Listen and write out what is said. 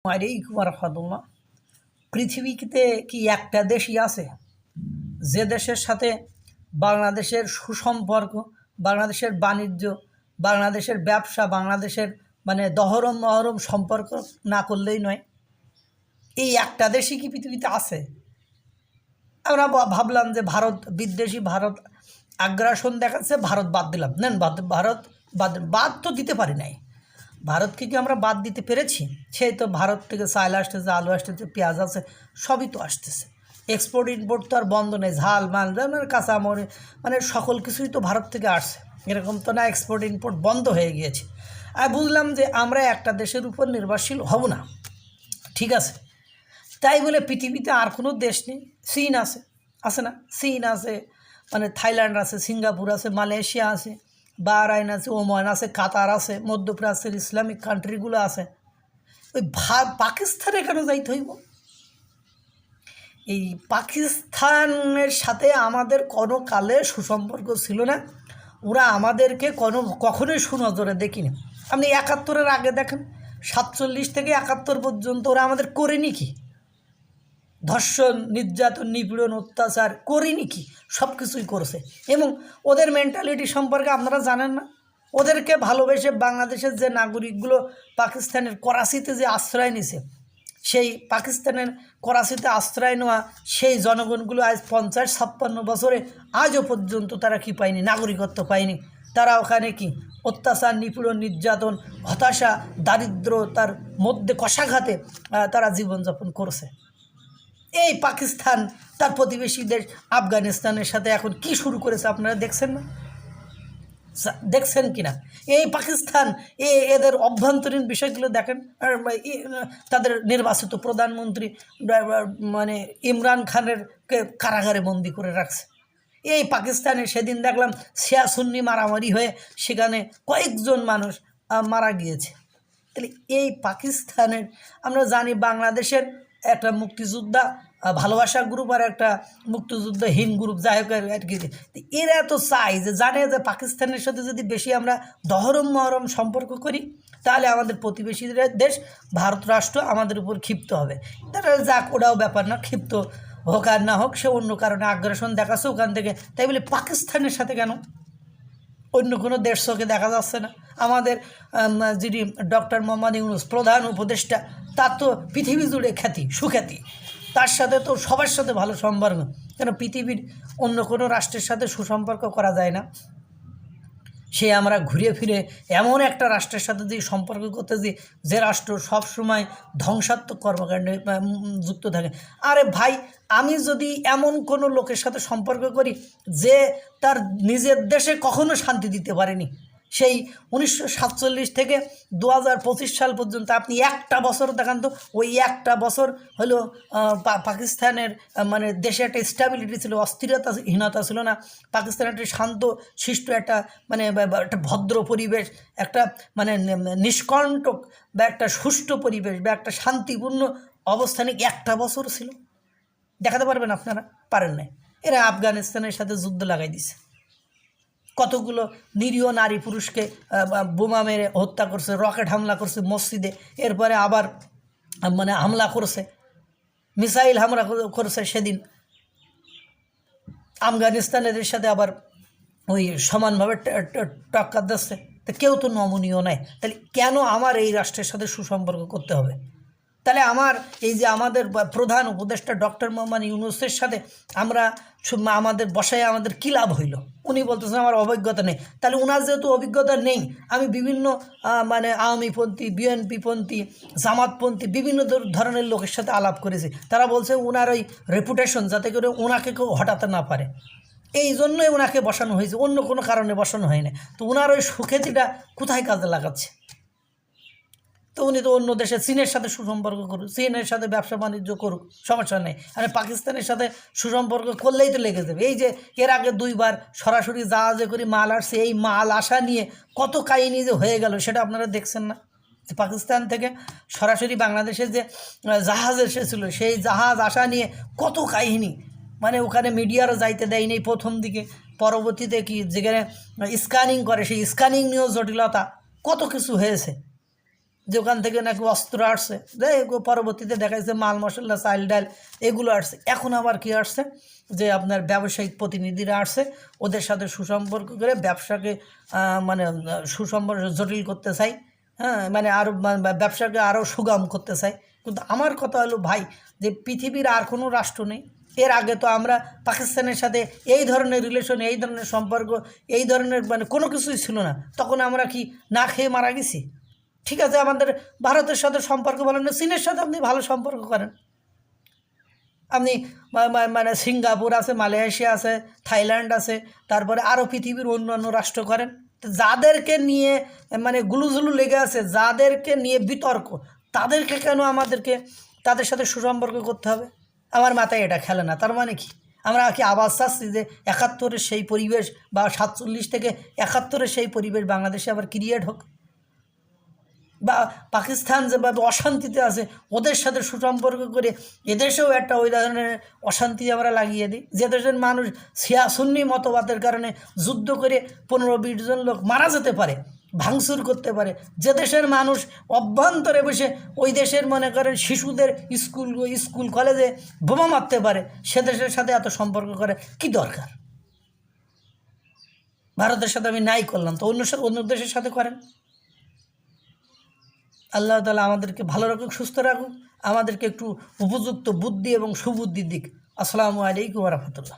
আলাইকুম রহমতুল্লাহ। পৃথিবীতে কি একটা দেশই আছে যে দেশের সাথে বাংলাদেশের সুসম্পর্ক, বাংলাদেশের বাণিজ্য, বাংলাদেশের ব্যবসা, বাংলাদেশের দহরম মহরম সম্পর্ক না করলেই নয়? এই একটা দেশই কি পৃথিবীতে আছে? আমরা ভাবলাম যে ভারত বিদ্বেষী, ভারত আগ্রাসন দেখাচ্ছে, ভারত বাদ দিলাম। নেন ভারত বাদ তো দিতে পারি নাই। ভারতকে কি আমরা বাদ দিতে পেরেছি? সেই তো ভারত থেকে চাল আসতেছে, আলু আসতেছে, পেঁয়াজ আছে, সবই তো আসতেছে। এক্সপোর্ট ইম্পোর্ট তো আর বন্ধ নেই। ঝাল মাল কাঁচামরি সকল কিছুই তো ভারত থেকে আসছে। এরকম তো না এক্সপোর্ট ইম্পোর্ট বন্ধ হয়ে গিয়েছে। আর বুঝলাম যে আমরা একটা দেশের উপর নির্ভরশীল হব না, ঠিক আছে। তাই বলে পৃথিবীতে আর কোনো দেশ নেই? চীন আছে, আছে না? চীন আছে, থাইল্যান্ড আছে, সিঙ্গাপুর আছে, মালয়েশিয়া আছে, বাহরাইন আছে, ওমান আছে, কাতার আছে, মধ্যপ্রাচ্যের ইসলামিক কান্ট্রিগুলো আছে। ওই পাকিস্তানে কেন যাইতে হইব? এই পাকিস্তানের সাথে আমাদের কোনো কালে সুসম্পর্ক ছিল না। ওরা আমাদেরকে কখনোই সুনজরে দেখিনি। আপনি ৭১-এর আগে দেখেন, ৪৭ থেকে ৭১ পর্যন্ত ওরা আমাদের করেনি কি? ধর্ষণ, নির্যাতন, নিপীড়ন, অত্যাচার করেনি কি? সব কিছুই করেছে। এবং ওদের মেন্টালিটি সম্পর্কে আপনারা জানেন না? ওদেরকে ভালোবেসে বাংলাদেশের যে নাগরিকগুলো পাকিস্তানের করাচিতে যে আশ্রয় নিছে, সেই পাকিস্তানের করাচিতে আশ্রয় নেওয়া সেই জনগণগুলো আজ ৫০-৫৬ বছরে আজও পর্যন্ত তারা কি পায়নি? নাগরিকত্ব পায়নি। তারা ওখানে কি অত্যাচার, নিপীড়ন, নির্যাতন, হতাশা, দারিদ্রতার মধ্যে কষাঘাতে তারা জীবনযাপন করছে। এই পাকিস্তান তার প্রতিবেশী দেশ আফগানিস্তানের সাথে এখন কি শুরু করেছে আপনারা দেখছেন না? দেখছেন কিনা? এই পাকিস্তান এদের অভ্যন্তরীণ বিষয়গুলো দেখেন। তাদের নির্বাচিত প্রধানমন্ত্রী ইমরান খানের কারাগারে বন্দি করে রাখছে। এই পাকিস্তানে সেদিন দেখলাম শিয়া সুন্নি মারামারি হয়ে সেখানে কয়েকজন মানুষ মারা গিয়েছে। তাহলে এই পাকিস্তানের, আমরা জানি বাংলাদেশের একটা মুক্তিযোদ্ধা ভালোবাসা গ্রুপ আর একটা মুক্তিযুদ্ধহীন গ্রুপ, যাই হোক আর কি, এরা তো চাই যে জানে যে পাকিস্তানের সাথে যদি বেশি আমরা দহরম মহরম সম্পর্ক করি তাহলে আমাদের প্রতিবেশী দেশ ভারত রাষ্ট্র আমাদের উপর ক্ষিপ্ত হবে। তারা যাক, ওরাও ব্যাপার না, ক্ষিপ্ত হোক আর না হোক, সে অন্য কারণে আগ্রাসন দেখাচ্ছে ওখান থেকে। তাই বলে পাকিস্তানের সাথে কেন? অন্য কোনো দেশ চোখে দেখা যাচ্ছে না? আমাদের যিনি ডক্টর মোহাম্মদ ইউনূস প্রধান উপদেষ্টা, তার তো পৃথিবী জুড়ে খ্যাতি, সুখ্যাতি। তার সাথে তো সবার সাথে ভালো সম্পর্ক। কেন পৃথিবীর অন্য কোনো রাষ্ট্রের সাথে সুসম্পর্ক করা যায় না? সে আমরা ঘুরে ফিরে এমন একটা রাষ্ট্রের সাথে যে সম্পর্ক করতেছি যে রাষ্ট্র সবসময় ধ্বংসাত্মক কর্মকাণ্ডে যুক্ত থাকে। আরে ভাই, আমি যদি এমন কোনো লোকের সাথে সম্পর্ক করি যে তার নিজের দেশে কখনো শান্তি দিতে পারেনি, সেই ১৯৪৭ থেকে ২০২৫ সাল পর্যন্ত আপনি একটা বছর দেখান তো, ওই একটা বছর হলো পাকিস্তানের দেশে একটা স্ট্যাবিলিটি ছিল, অস্থিরতাহীনতা ছিল না। পাকিস্তান একটা শান্ত শিষ্ট একটা একটা ভদ্র পরিবেশ, একটা নিষ্কণ্টক বা একটা সুষ্ঠু পরিবেশ বা একটা শান্তিপূর্ণ অবস্থানে একটা বছর ছিল। দেখাতে পারবেন আপনারা? পারেন না। এরা আফগানিস্তানের সাথে যুদ্ধ লাগাই দিছে, কতগুলো নিরীহ নারী পুরুষকে বোমা মেরে হত্যা করছে, রকেট হামলা করছে মসজিদে, এরপরে আবার হামলা করছে, মিসাইল হামলা করছে। সেদিন আফগানিস্তানের সাথে আবার ওই সমানভাবে টক্কর দিচ্ছে। তো কেউ তো নমনীয় নয়। তাহলে কেন আমার এই রাষ্ট্রের সাথে সুসম্পর্ক করতে হবে? তাহলে আমার এই যে আমাদের প্রধান উপদেষ্টা ডক্টর মোহাম্মদ ইউনূসের সাথে আমাদের বসায় আমাদের কী লাভ হইল? উনি বলতেছেন আমার অভিজ্ঞতা নেই। তাহলে ওনার যেহেতু অভিজ্ঞতা নেই, আমি বিভিন্ন আওয়ামীপন্থী, বিএনপিপন্থী, জামাতপন্থী বিভিন্ন ধরনের লোকের সাথে আলাপ করেছি। তারা বলছে ওনার ওই রেপুটেশন যাতে করে ওনাকে কেউ হটাতে না পারে, এই জন্যই ওনাকে বসানো হয়েছে, অন্য কোনো কারণে বসানো হয় না। তো ওনার ওই সুখ্যাতিটা কোথায় কাজে লাগাচ্ছে? তো উনি তো অন্য দেশে চীনের সাথে সুসম্পর্ক করুক, চীনের সাথে ব্যবসা বাণিজ্য করুক, সমস্যা নেই। আর পাকিস্তানের সাথে সুসম্পর্ক করলেই তো লেগে যাবে। এই যে এর আগে ২ বার সরাসরি জাহাজে করে মাল আসছে, এই মাল আসা নিয়ে কত কাহিনি যে হয়ে গেল সেটা আপনারা দেখছেন না? যে পাকিস্তান থেকে সরাসরি বাংলাদেশের যে জাহাজ এসেছিলো, সেই জাহাজ আসা নিয়ে কত কাহিনি, ওখানে মিডিয়ারও যাইতে দেয়নি প্রথম দিকে, পরবর্তীতে কি যেখানে স্ক্যানিং করে সেই স্ক্যানিং নিয়েও জটিলতা, কত কিছু হয়েছে। যে ওখান থেকে নাকি অস্ত্র আসছে, পরবর্তীতে দেখাচ্ছে মাল মশলা চাল ডাল এগুলো আসছে। এখন আবার কি আসছে যে আপনার ব্যবসায়িক প্রতিনিধিরা আসছে, ওদের সাথে সুসম্পর্ক করে ব্যবসাকে মানে সুসম্পর্ক জটিল করতে চাই, হ্যাঁ, মানে আরও ব্যবসাকে আরও সুগম করতে চাই। কিন্তু আমার কথা হলো ভাই, যে পৃথিবীর আর কোনো রাষ্ট্র নেই। এর আগে তো আমরা পাকিস্তানের সাথে এই ধরনের রিলেশন, এই ধরনের সম্পর্ক, এই ধরনের মানে কোনো কিছুই ছিল না। তখন আমরা কি না খেয়ে মারা গেছি? ঠিক আছে, আমাদের ভারতের সাথে সম্পর্ক বলেন না, চীনের সাথে আপনি ভালো সম্পর্ক করেন। আপনি মানে সিঙ্গাপুর আছে, মালয়েশিয়া আছে, থাইল্যান্ড আছে, তারপরে আরও পৃথিবীর অন্যান্য রাষ্ট্র করেন। যাদেরকে নিয়ে মানে গুলুজুলু লেগে আছে, যাদেরকে নিয়ে বিতর্ক, তাদেরকে কেন আমাদেরকে তাদের সাথে সুসম্পর্ক করতে হবে? আমার মাথায় এটা খেলে না। তার মানে কি আমরা কি আওয়াজ চাচ্ছি যে ৭১-এর সেই পরিবেশ বা ৪৭ থেকে ৭১-এর সেই পরিবেশ বাংলাদেশে আবার ক্রিয়েট হোক? বা পাকিস্তান যেভাবে অশান্তিতে আছে, ওদের সাথে সুসম্পর্ক করে এদেশেও একটা ওই ধরনের অশান্তি আমরা লাগিয়ে দিই। যে দেশের মানুষ শিয়া সুন্নি মতবাদের কারণে যুদ্ধ করে ১৫-২০ জন লোক মারা যেতে পারে, ভাঙচুর করতে পারে, যে দেশের মানুষ অভ্যন্তরে বসে ওই দেশের মনে করেন শিশুদের স্কুল কলেজে বোমা মারতে পারে, সে দেশের সাথে এত সম্পর্ক করে কি দরকার? ভারতের সাথে আমি নাই করলাম, তো অন্য দেশের সাথে করেন। আল্লাহ তাআলা আমাদেরকে ভালো রাখুক, সুস্থ রাখুক, আমাদেরকে একটু উপযুক্ত বুদ্ধি এবং সুবুদ্ধি দিক। আসসালামু আলাইকুম ওয়া রাহমাতুল্লাহ।